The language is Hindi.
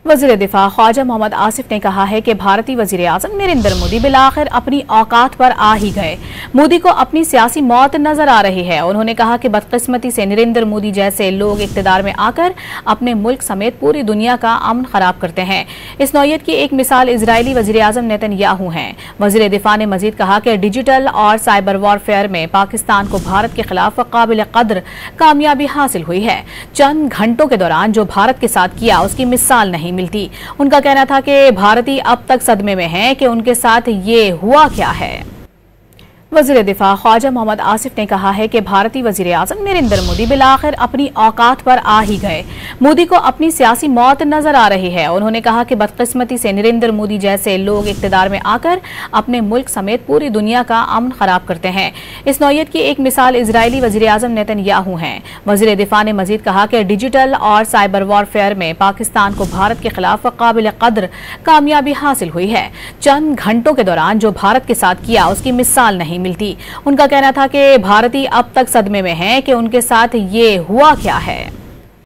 वज़ीर दिफा ख्वाजा मोहम्मद आसिफ ने कहा है कि भारतीय वज़ीर आज़म नरेंद्र मोदी बिलाखिर अपनी औकात पर आ ही गए। मोदी को अपनी सियासी मौत नजर आ रही है। उन्होंने कहा कि बदकिस्मती से नरेंद्र मोदी जैसे लोग इक़्तिदार में आकर अपने मुल्क समेत पूरी दुनिया का अमन खराब करते हैं। इस नौयत की एक मिसाल इजरायली वज़ीर आज़म नेतन्याहू हैं। वज़ीर दिफा ने मजीद कहा कि डिजिटल और साइबर वॉरफेयर में पाकिस्तान को भारत के खिलाफ काबिल कद्र कामयाबी हासिल हुई है। चंद घंटों के दौरान जो भारत के साथ किया उसकी मिसाल नहीं मिलती। उनका कहना था कि भारतीय अब तक सदमे में हैं कि उनके साथ ये हुआ क्या है। वज़ीर दिफा ख्वाजा मोहम्मद आसिफ ने कहा है कि भारतीय वज़ीर आज़म नरेंद्र मोदी बिलाखिर अपनी औकात पर आ ही गए। मोदी को अपनी सियासी मौत नजर आ रही है। उन्होंने कहा कि बदकिस्मती से नरेंद्र मोदी जैसे लोग इक़्तिदार में आकर अपने मुल्क समेत पूरी दुनिया का अमन खराब करते हैं। इस नौयत की एक मिसाल इजरायली वज़ीर आज़म नेतन्याहू हैं। वज़ीर दिफा ने मजीद कहा कि डिजिटल और साइबर वॉरफेयर में पाकिस्तान को भारत के खिलाफ काबिल कद्र कामयाबी हासिल हुई है। चंद घंटों के दौरान जो भारत के साथ किया उसकी मिसाल नहीं मिलती। उनका कहना था कि भारतीय अब तक सदमे में हैं कि उनके साथ ये हुआ क्या है।